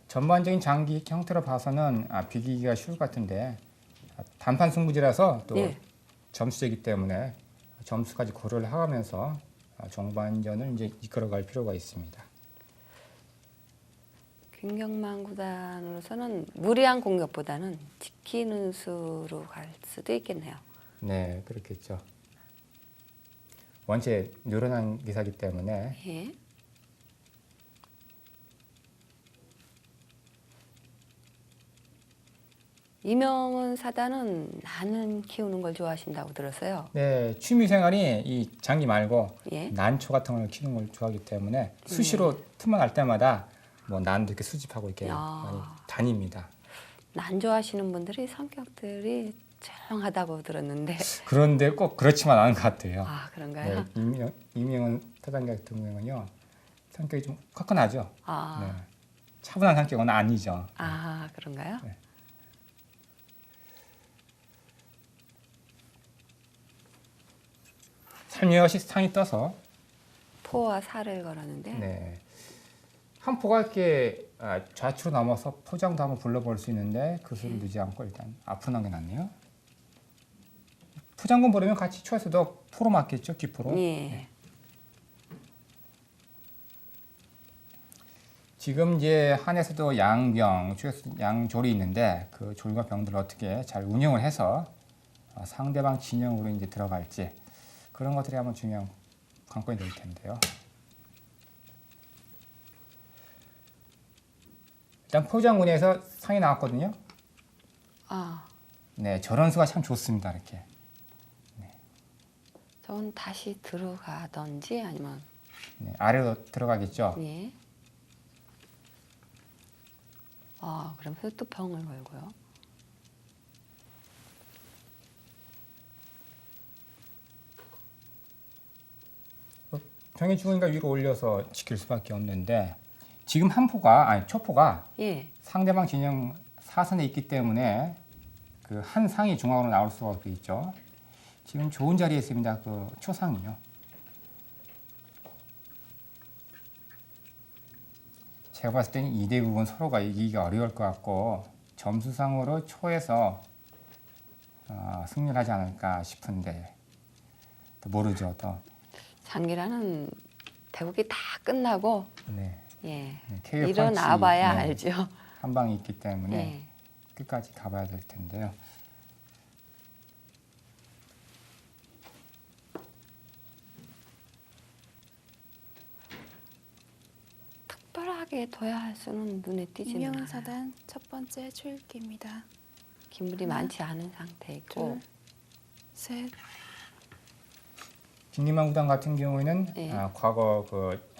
전반적인 장기 형태로 봐서는 비기기가 쉬울 것 같은데 단판 승부지라서 또 예. 점수제이기 때문에 점수까지 고려를 하면서 종반전을 이제 이끌어갈 필요가 있습니다. 김경만 구단으로서는 무리한 공격보다는 지키는 수로 갈 수도 있겠네요. 네, 그렇겠죠. 원체 늘어난 기사이기 때문에 예. 이명은 사단은 나는 키우는 걸 좋아하신다고 들었어요. 네, 취미생활이 이 장기 말고 예. 난초 같은 걸 키우는 걸 좋아하기 때문에 수시로 틈만 날 때마다 뭐 난도 이렇게 수집하고 이렇게 야. 많이 다닙니다. 난 좋아하시는 분들이 성격들이 조용하다고 들었는데 그런데 꼭 그렇지만 않은 것 같아요. 아 그런가요? 네, 이명은 사장 같은 경우는요 성격이 좀 화끈하죠. 아, 네, 차분한 성격은 아니죠. 아 그런가요? 네. 살며시 상이 떠서 포와 살을 걸었는데 네. 한 포가 이렇게 좌측으로 넘어서 포장도 한번 불러볼 수 있는데 그 수를 넣지 않고 일단 앞으로 남겨놨네요. 포장군 보려면 같이 초에서도 포로 맞겠죠, 기포로. 예. 지금 이제 한에서도 양병, 초에서 양졸이 있는데 그 졸과 병들을 어떻게 잘 운영을 해서 상대방 진영으로 이제 들어갈지 그런 것들이 한번 중요한 관건이 될 텐데요. 일단 포장문에서 상이 나왔거든요. 아, 네, 저런 수가 참 좋습니다. 이렇게. 저건 다시 들어가던지 아니면 네, 아래로 들어가겠죠. 예. 아, 그러면서 또 병을 걸고요. 병이 죽으니까 위로 올려서 지킬 수밖에 없는데 지금 한 포가 아니 초포가 예. 상대방 진영 사선에 있기 때문에 그 한 상이 중앙으로 나올 수가 있죠. 지금 좋은 자리에 있습니다. 그 초상이요. 제가 봤을 때는 2대 9은 서로가 이기기가 어려울 것 같고 점수상으로 초에서 승리를 하지 않을까 싶은데 또 모르죠. 또 장기라는 대국이 다 끝나고 네. 예. KO 일어나 봐야 펀치, 알죠. 한 방이 있기 때문에 예. 끝까지 가봐야 될 텐데요. 특별하게 둬야 할 수는 눈에 띄지는 이명은 않아요. 사단 첫 번째 초읽기입니다. 기물이 하나, 많지 않은 상태이고 둘, 셋, 김기만 구단 같은 경우에는 예. 과거 그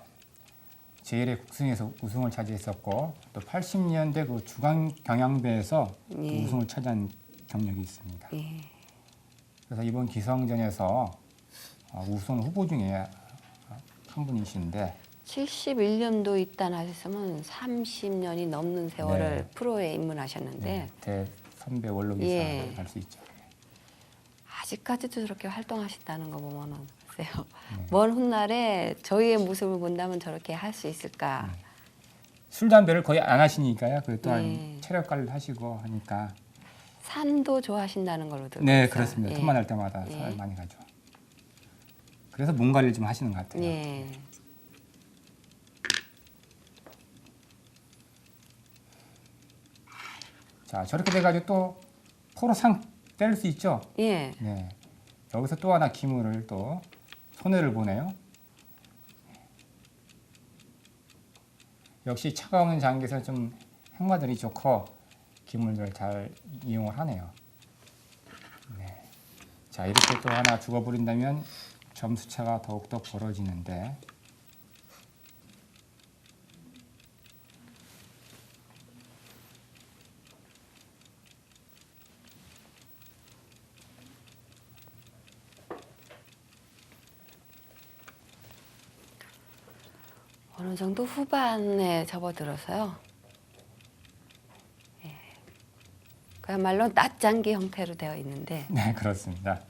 제1회 국승에서 우승을 차지했었고 또 80년대 그 주간 경향배에서 예. 우승을 차지한 경력이 있습니다. 예. 그래서 이번 기성전에서 우선 후보 중에 한 분이신데 71년도 입단하셨으면 30년이 넘는 세월을 네. 프로에 입문하셨는데 대선배 원로기사를 예. 할 수 있죠. 아직까지도 저렇게 활동하신다는 거 보면은 글쎄요. 네. 먼 훗날에 저희의 모습을 본다면 저렇게 할 수 있을까? 술 담배를 거의 안 하시니까요. 그 또한 예. 체력 관리를 하시고 하니까 산도 좋아하신다는 걸로 들었어요. 네 그렇습니다. 예. 틈만 날 때마다 예. 산을 많이 가죠. 그래서 몸 관리를 좀 하시는 것 같아요. 예. 자 저렇게 돼가지고 또 포로 상 때릴 수 있죠. 예. 네. 여기서 또 하나 기물을 또 손해를 보네요. 역시 차가 없는 장기에서 좀 행마들이 좋고 기물들 잘 이용을 하네요. 네. 자 이렇게 또 하나 죽어버린다면 점수 차가 더욱더 벌어지는데 어느 정도 후반에 접어들어서요. 예. 그야말로 낮장기 형태로 되어 있는데 네 그렇습니다.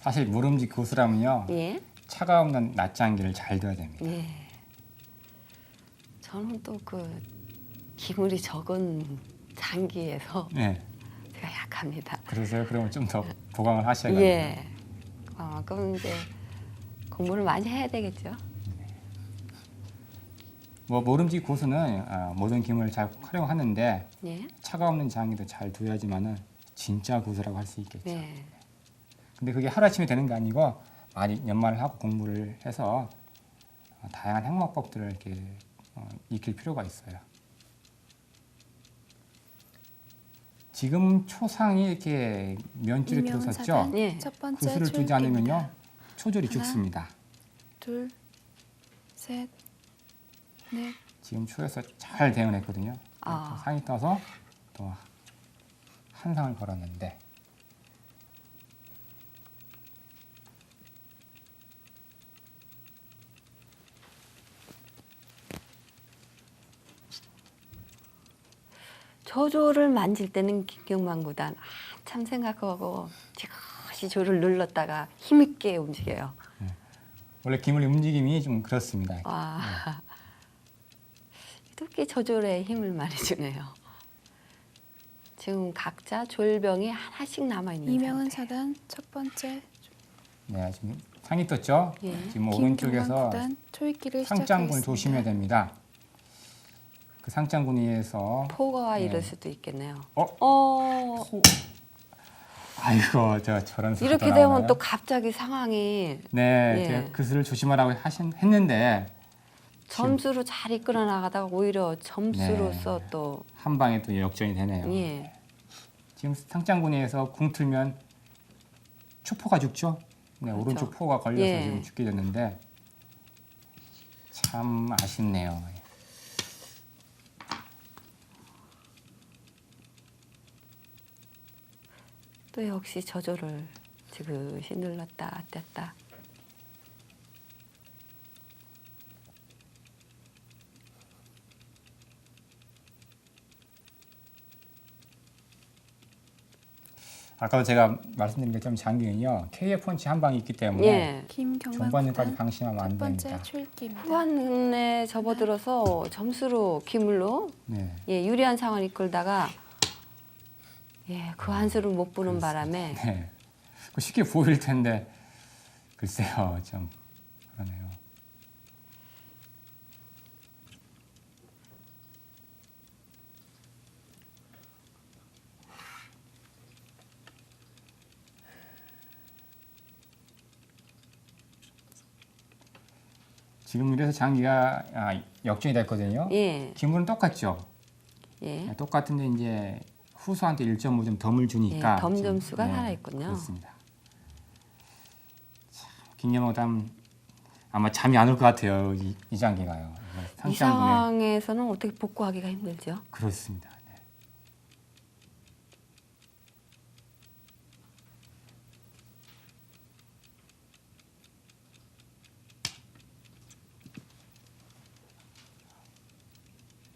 사실 무름지 고수라면요 예. 차가 없는 낮장기를 잘 둬야 됩니다. 예. 저는 또 그 기물이 적은 장기에서 네. 제가 약합니다. 그래서요. 그러면 좀 더 보강을 하셔야겠네요. 예. 그만큼 이제 공부를 많이 해야 되겠죠. 뭐 모름지 고수는 모든 기물을 잘 활용하는데 예. 차가 없는 장기도 잘 둬야지만은 진짜 고수라고 할 수 있겠죠. 네. 근데 그게 하루아침에 되는 게 아니고 많이 연말을 하고 공부를 해서 다양한 행마법들을 이렇게 익힐 필요가 있어요. 지금 초상이 이렇게 면줄에 이명은 들어섰죠. 사단 예. 첫 번째 구슬을 두지 초읽기입니다. 않으면요 초절이 하나. 죽습니다. 둘, 셋, 넷, 지금 초에서 잘 대응했거든요. 아. 상이 떠서 또 한 상을 걸었는데 저조를 만질 때는 김경만 구단 참 생각하고 지그시 조를 눌렀다가 힘있게 움직여요. 원래 기물 움직임이 좀 그렇습니다. 아, 이렇게 저졸에 힘을 많이 주네요. 지금 각자 졸병이 하나씩 남아 있는 이명은 상태. 사단 첫 번째 네, 지금 상이 떴죠. 예. 지금 김경만 오른쪽에서 구단 초읽기를 상장군 시작하겠습니다. 조심해야 됩니다. 그 상장군 위에서 포가 네. 이럴 수도 있겠네요. 어? 어, 아이고 저런 수가 이렇게 또 되면 나오나요? 또 갑자기 상황이 네, 예. 제가 그 수를 조심하라고 했는데 점수로 잘 이끌어 나가다가 오히려 점수로서 네. 또 한 방에 또 역전이 되네요. 예. 지금 상장군에서 궁 틀면 초포가 죽죠. 네, 그렇죠. 오른쪽 포가 걸려서 예. 지금 죽게 됐는데 참 아쉽네요. 또 역시 저조를 지그시 눌렀다 뗐다. 아까도 제가 말씀드린 것처럼 장기은요 KF 펀치 한 방이 있기 때문에 예. 김경만 전반전까지 구단 방심하면 안 첫 번째 됩니다. 초읽기입니다. 후반에 접어들어서 점수로 기물로 네, 예, 유리한 상황을 이끌다가 예, 그 한 수를 못 보는 바람에 네. 쉽게 보일 텐데 글쎄요, 좀 그러네요. 지금 이래서 장기가 역전이 됐거든요. 예. 기물은 똑같죠. 예. 똑같은데 이제 후수한테 1.5점 덤을 주니까 예, 덤 지금, 점수가 살아있군요. 그렇습니다. 김영호담 아마 잠이 안 올 것 같아요. 이 장기가요. 이 상장군에 상황에서는 어떻게 복구하기가 힘들죠. 그렇습니다. 네.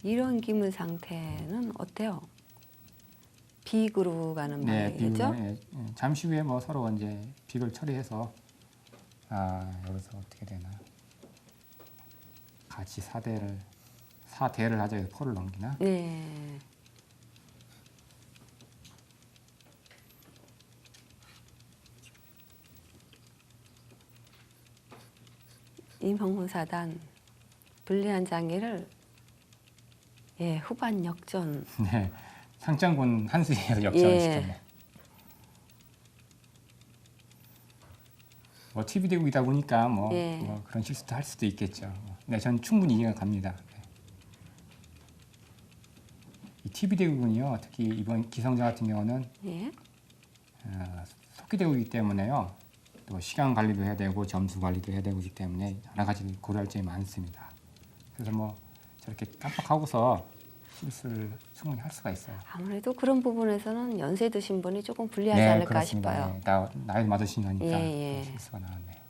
이런 기물 상태는 어때요? 비그로 가는 네, 방향이죠? 잠시 후에 뭐 서로 이제 빅을 처리해서 여기서 어떻게 되나 같이 4대를 하자 해서 포를 넘기나? 네. 임형훈 사단 불리한 장기를 예, 후반 역전. 네, 상장군 한수에서 역전을 예. 시켰네. 뭐 TV 대국이다 보니까 뭐, 예. 뭐 그런 실수도 할 수도 있겠죠. 네, 전 충분히 이해가 갑니다. 네. 이 TV 대국은요, 특히 이번 기성전 같은 경우는 예. 속기 대국이기 때문에요. 또 시간 관리도 해야 되고 점수 관리도 해야 되고 그렇기 때문에 여러 가지 고려할 점이 많습니다. 그래서 뭐 저렇게 깜빡하고서 실수를 충분히 할 수가 있어요. 아무래도 그런 부분에서는 연세 드신 분이 조금 불리하지 않을까 그렇습니다. 싶어요. 네, 나이도 많으신 거니까 예, 예. 실수가 나왔네요.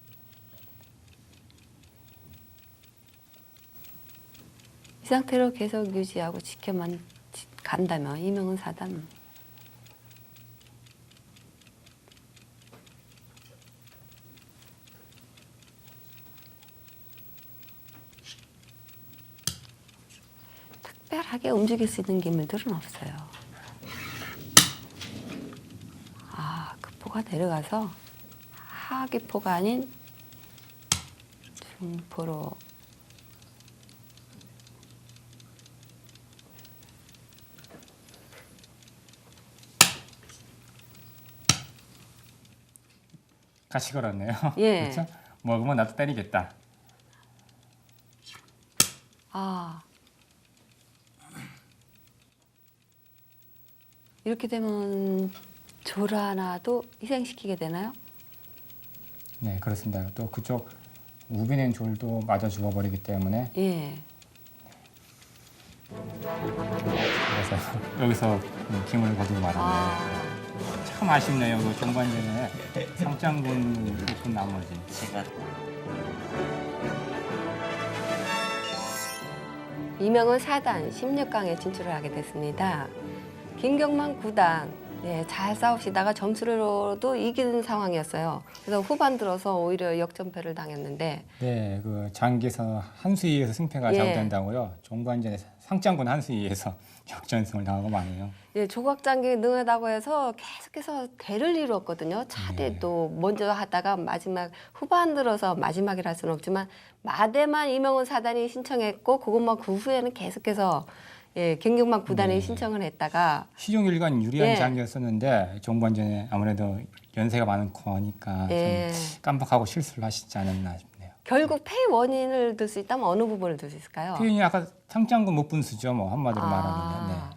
이 상태로 계속 유지하고 지켜만 간다면 이명훈 사단 특별하게 움직일 수 있는 기물들은 없어요. 급포가 내려가서 하기포가 아닌 중포로 같이 걸었네요. 예. 그렇죠? 먹으면 나도 때리겠다. 이렇게 되면 조라나도 희생시키게 되나요? 네, 그렇습니다. 또 그쪽 우비낸 졸도 맞아 죽어버리기 때문에 예. 그래서 여기서 기물을 거두고 말았네요. 참 아쉽네요. 그 종반전에 상장군 못본 나머지. 제가 이명은 4단 16강에 진출을 하게 됐습니다. 김경만 9단 네, 잘 싸우시다가 점수로도 이기는 상황이었어요. 그래서 후반 들어서 오히려 역전패를 당했는데 네, 그 장기에서 한수위에서 승패가 예. 잘못된다고요. 종반전에 상장군 한수위에서 역전승을 당하고 마네요. 예, 조각장기 능하다고 해서 계속해서 대를 이루었거든요. 차대도 먼저 하다가 마지막 후반 들어서 마지막이라 할 수는 없지만 마대만 이명훈 사단이 신청했고 그것만 그 후에는 계속해서 예, 김경만 구단에 네. 신청을 했다가 시종일관 유리한 예. 장기였었는데 종반전에 아무래도 연세가 많고 하니까 예. 좀 깜빡하고 실수를 하시지 않았나 싶네요. 결국 폐 원인을 들 수 있다면 어느 부분을 들 수 있을까요? 표현이 아까 상장군 못 분수죠, 뭐 한마디로 말하면.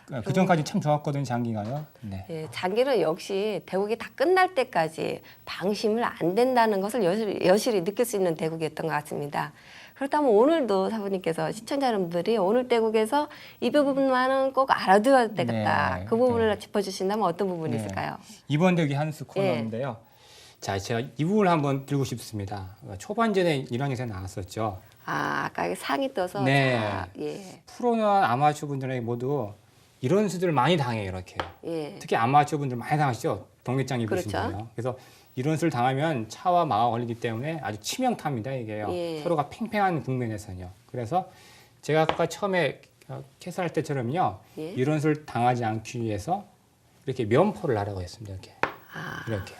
네. 그 전까지 참 좋았거든요, 장기가요. 네. 예, 장기는 역시 대국이 다 끝날 때까지 방심을 안 된다는 것을 여실히 느낄 수 있는 대국이었던 것 같습니다. 그렇다면 오늘도 사부님께서 시청자 여러분들이 오늘 대국에서 이 부분만은 꼭 알아둬야 되겠다. 네, 그 부분을 네. 짚어주신다면 어떤 부분이 네. 있을까요? 이번 대기 한수 코너인데요. 자, 제가 이 부분을 한번 들고 싶습니다. 초반전에 1학년에서 나왔었죠. 아까 상이 떠서 네. 예, 프로나 아마추어 분들에게 모두 이런 수들을 많이 당해요, 이렇게. 예, 특히 아마추어 분들 많이 당하시죠. 동네장 입으시면요. 그렇죠. 그래서 이런 수를 당하면 차와 마가 걸리기 때문에 아주 치명타입니다, 이게요. 예. 서로가 팽팽한 국면에서는요. 그래서 제가 아까 처음에 캐스할 때처럼요. 예. 이런 수를 당하지 않기 위해서 이렇게 면포를 하라고 했습니다, 이렇게. 아, 이렇게요.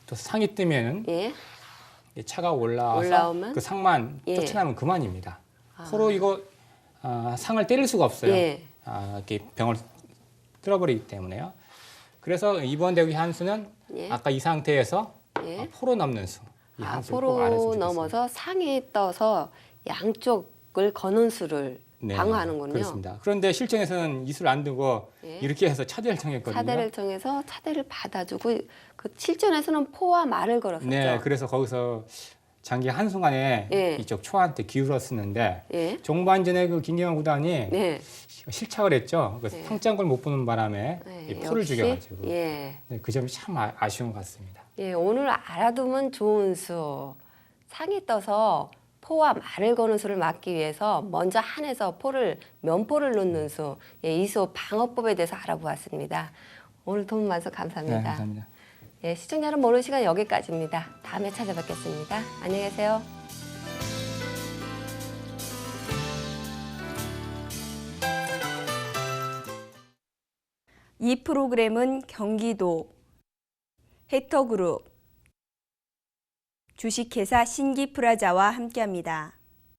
또 상이 뜨면은 예, 차가 올라와서 올라오면? 그 상만 예. 쫓아나면 그만입니다. 서로 이거 상을 때릴 수가 없어요. 예. 이렇게 병을 뚫어버리기 때문에요. 그래서 이번 대회 한수는 예. 아까 이 상태에서 예. 포로 넘는 수. 이 한수를 꼭 포로 알았으면 넘어서 상이 떠서 양쪽을 거는 수를 네, 방어하는군요. 그렇습니다. 그런데 실전에서는 이수를 안 두고 예. 이렇게 해서 차대를 청했거든요. 차대를 정해서 차대를 받아주고 그 실전에서는 포와 말을 걸었었죠. 네, 그래서 거기서 장기 한순간에 예. 이쪽 초한테 기울었었는데 예. 종반전에 그 김경환 구단이 네. 실착을 했죠. 그 네. 상장을 못 보는 바람에 네, 이 포를 역시, 죽여가지고 예. 네, 그 점이 참 아쉬운 것 같습니다. 예, 오늘 알아두면 좋은 수. 상이 떠서 포와 말을 거는 수를 막기 위해서 먼저 한에서 면포를 놓는 수, 예, 이수 방어법에 대해서 알아보았습니다. 오늘 도움 많아서 감사합니다. 네, 감사합니다. 예, 시청자 여러분 모르는 시간 여기까지입니다. 다음에 찾아뵙겠습니다. 안녕히 계세요. 이 프로그램은 경기도 헥터그룹 주식회사 신기프라자와 함께합니다.